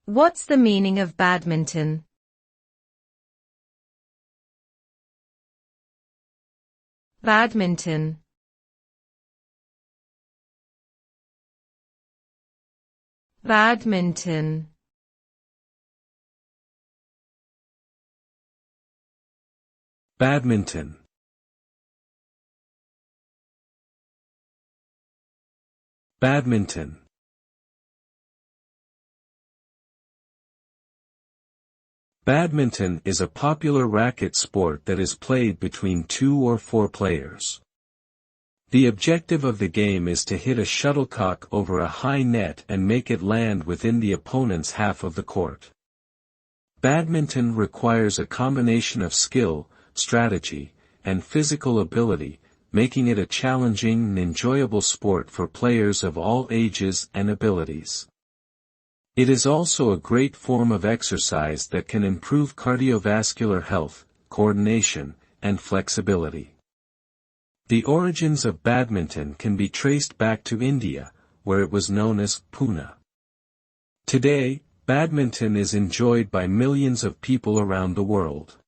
What's the meaning of badminton? Badminton. Badminton. Badminton. Badminton. Badminton is a popular racket sport that is played between 2 or 4 players. The objective of the game is to hit a shuttlecock over a high net and make it land within the opponent's half of the court. Badminton requires a combination of skill, strategy, and physical ability, making it a challenging and enjoyable sport for players of all ages and abilities. It is also a great form of exercise that can improve cardiovascular health, coordination, and flexibility. The origins of badminton can be traced back to India, where it was known as Puna. Today, badminton is enjoyed by millions of people around the world.